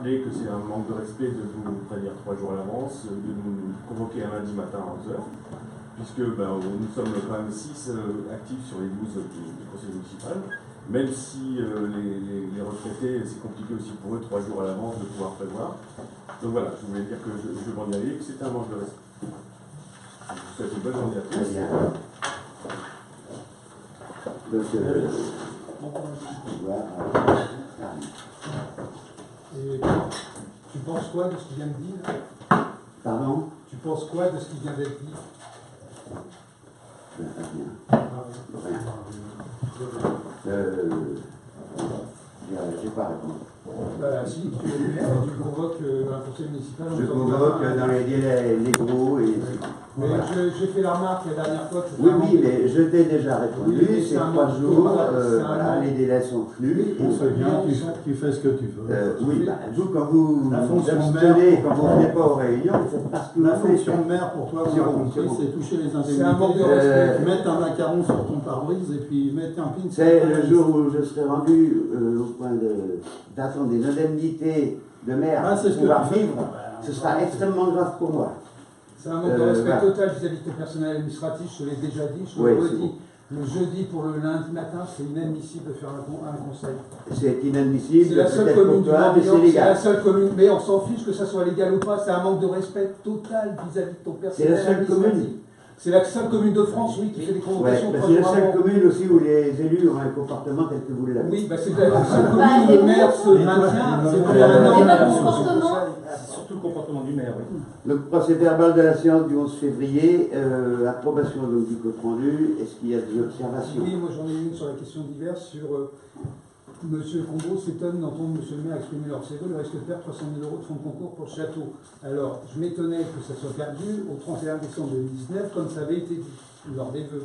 rappeler que c'est un manque de respect de vous prévenir 3 jours à l'avance, de nous convoquer un lundi matin à 11h, puisque nous sommes quand même 6 actifs sur les 12 du conseil municipal, même si les retraités, c'est compliqué aussi pour eux 3 jours à l'avance de pouvoir prévoir. Donc voilà, je voulais dire que je m'en y allais et que c'était un manque de respect. Je vous souhaite une bonne journée à tous. Et tu penses quoi de ce qu'il vient de dire? Pardon? Tu penses quoi de ce qui vient d'être dit? J'ai pas répondu. Bah si, tu es le maire, tu convoques un conseil municipal. Je convoque dans les délais légaux et... Mais Voilà. j'ai fait la remarque la dernière fois que Oui, oui, mais je t'ai déjà répondu, Oui, c'est un 3 manque. jours, Voilà, voilà, les délais sont tenus. On sait bien, tu fais ce que tu veux. Oui, bah, vous, quand vous La fonction de abstenez, maire, quand vous venez pas aux réunions, c'est parce que La vous faites. fonction de maire, pour toi, C'est on a bon, compris, c'est bon. c'est toucher les C'est un manque de indemnités, respect. mettre un macaron sur ton pare-brise et puis mettre un pin. C'est le jour où je serai rendu au point d'attendre des indemnités de maire Ah, c'est pour ce que pouvoir tu fais. vivre, ce sera extrêmement grave pour moi. C'est un manque de respect voilà. total vis-à-vis de ton personnel administratif, je te l'ai déjà dit, je te Oui, le c'est redis. bon. Le jeudi pour le lundi matin, c'est inadmissible de faire un conseil. C'est inadmissible, C'est la seule peut-être commune pour du toi, mais Morbihan, c'est c'est la légal. seule commune, mais on s'en fiche que ça soit légal ou pas, c'est un manque de respect total vis-à-vis de ton personnel C'est la seule administratif. commune. C'est la seule commune de France, oui, qui fait des Ouais, convocations bah, 3 c'est la jours seule avant. commune aussi où les élus ont un comportement tel que vous l'avez. Oui, bah c'est la seule commune où le maire se maintient. C'est Et la norme. pas le comportement. C'est surtout le comportement du maire, oui. Le procès verbal de la séance du 11 février, approbation donc, du compte rendu, est-ce qu'il y a des observations? Oui, moi j'en ai une sur la question diverse, sur Monsieur Combo s'étonne d'entendre Monsieur le maire exprimer leur CV, le risque de perdre 300 000 € de fonds de concours pour le château. Alors, je m'étonnais que ça soit perdu au 31 décembre 2019, comme ça avait été dit lors des vœux.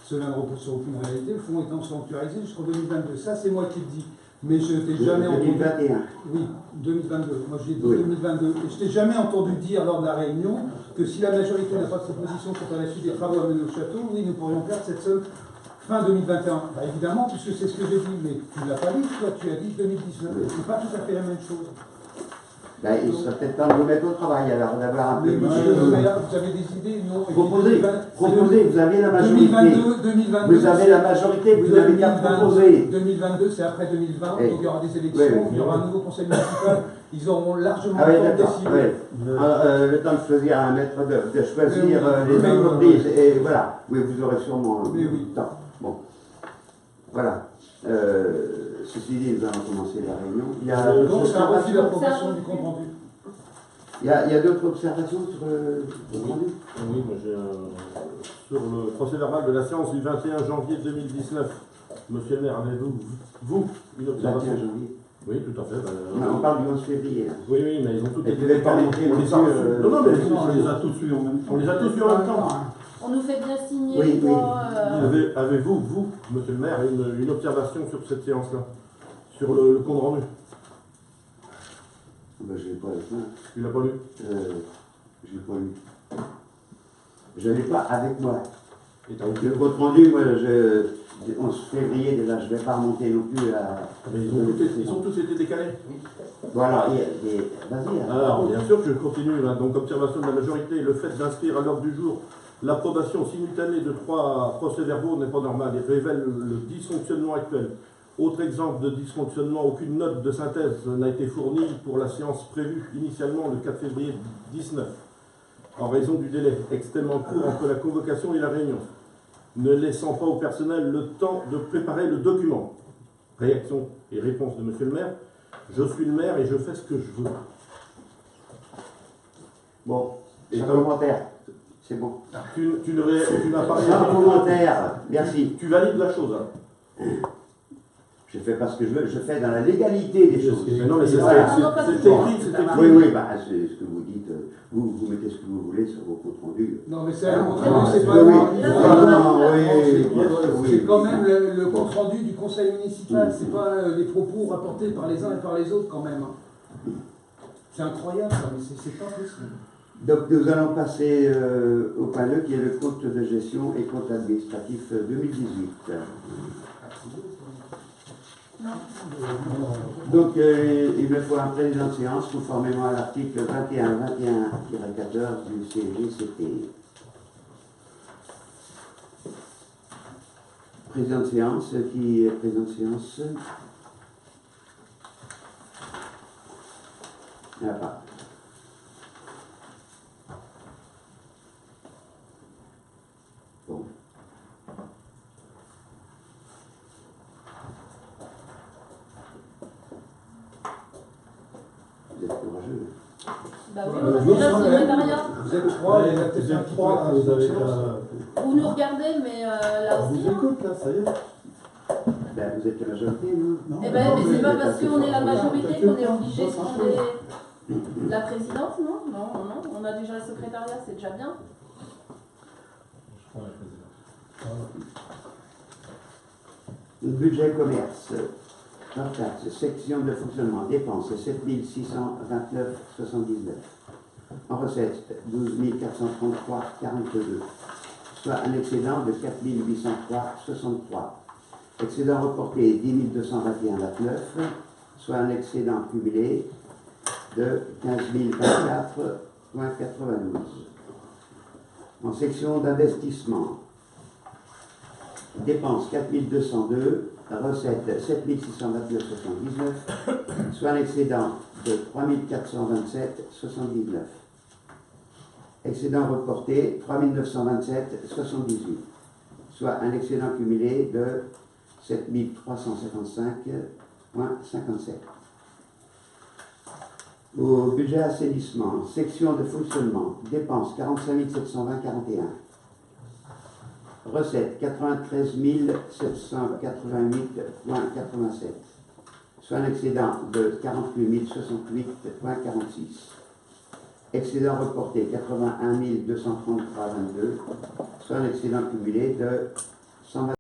Cela ne repose sur aucune réalité, le fonds étant sanctuarisé jusqu'en 2022. Ça, c'est moi qui le dis. Mais je t'ai jamais entendu... 2021. Oui, 2022. Moi, j'ai dit Oui. 2022. Et je t'ai jamais entendu dire lors de la réunion que si la majorité n'a pas de proposition quant à la suite des travaux à mener au château, oui, nous pourrions perdre cette somme fin 2021. Bah, évidemment, puisque c'est ce que j'ai dit, mais tu ne l'as pas dit, toi, tu as dit 2019. C'est pas tout à fait la même chose. Ben, il serait peut-être temps de vous mettre au travail, alors d'avoir un peu Mais de monsieur le maire, vous avez des idées, non? Proposez, vous avez la majorité. 2022, Vous avez la majorité, vous n'avez qu'à proposer. 2022, c'est après 2020, Eh. donc il y aura des élections, Oui, oui. il y aura un nouveau conseil municipal, ils auront largement Ah oui, le temps de d'accord. décider. Oui. Le temps de choisir un maître de choisir Oui. les entreprises, et voilà. Oui, vous aurez sûrement Mais oui. le temps. Bon. Voilà. Ceci dit, nous allons commencer la réunion. Il y a Donc d'autres c'est un refus observations, d'approbation du compte rendu. il y a d'autres observations sur le compte rendu? Oui, moi j'ai sur le procès verbal de la séance du 21 janvier 2019. Monsieur le maire, avez-vous, une 21 observation? janvier. Oui, tout à fait. On parle du 11 février. Là. Oui, oui, mais ils ont toutes Et été vous n'avez pas décalés. montré On non les a plus, reçus. Non, non, mais On les a tous eus en même temps. on les a tous eu en même temps. On nous fait bien signer Oui, oui. Avez-vous, vous, monsieur le maire, une observation sur cette séance-là? Sur le compte rendu? Ben, je ne l'ai pas avec moi. Tu l'as pas lu? Je l'ai pas lu. Je ne l'ai pas avec moi. Et t'as Le compte rendu, moi, 11 février, déjà, je ne vais pas remonter non plus à... Mais ils ont tous été décalés. Voilà, vas-y. Alors, bien sûr, je continue. Là. Donc, observation de la majorité, le fait d'inscrire à l'ordre du jour l'approbation simultanée de 3 procès-verbaux n'est pas normal et révèle le dysfonctionnement actuel. Autre exemple de dysfonctionnement, aucune note de synthèse n'a été fournie pour la séance prévue initialement le 4 février 19, en raison du délai extrêmement court entre la convocation et la réunion, ne laissant pas au personnel le temps de préparer le document. Réaction et réponse de monsieur le maire. Je suis le maire et je fais ce que je veux. Bon, Et sans comme- commentaire. C'est bon. Tu n'as pas Sans commentaire. Merci. Tu valides la chose. Hein. Je fais pas ce que je veux, je fais dans la légalité des choses. Mais non, mais c'est Voilà. c'est écrit, c'est écrit. Oui, oui, bah, c'est ce que vous dites. Vous mettez ce que vous voulez sur vos comptes rendus. Non, mais c'est un compte Non, rendu, c'est Oui, pas oui. Non, C'est quand même le compte rendu du conseil municipal, c'est pas les propos rapportés par les uns et par les autres quand même. C'est incroyable, ça, mais c'est pas possible. Donc nous allons passer au point 2 qui est le compte de gestion et compte administratif 2018. Non. Donc, il me faut un président de séance conformément à l'article 21-14 du CGCT. Président de séance, qui est président de séance? Il n'y en a pas. Bon. Vous êtes courageux. Bah oui, on a déjà le secrétariat. Vous êtes trois, il y en a peut-être Vous un êtes qui trois, peut être vous avez président de séance. Vous nous regardez, mais là On aussi. vous écoute, là, ça y est. Ben, vous êtes la majorité, non? Non, Eh ben, mais c'est pas parce mais qu'on est la majorité qu'on est t'inquiète obligé de pas, ça changer la présidence, non? Non, non, on a déjà le secrétariat, c'est déjà bien. Budget commerce, hors taxe, section de fonctionnement, dépenses 7629,79. En recettes 12 433,42, soit un excédent de 4 803,63. Excédent reporté 10 221,29, soit un excédent cumulé de 15 024,92. En section d'investissement, dépenses 4202, recettes 7629,79, soit un excédent de 3427,79. Excédent reporté 3927,78, soit un excédent cumulé de 7355,57. Au budget assainissement, section de fonctionnement, dépenses 45 720,41. Recettes 93 788,87, soit un excédent de 48 068,46. Excédent reporté 81 233,22, soit un excédent cumulé de 120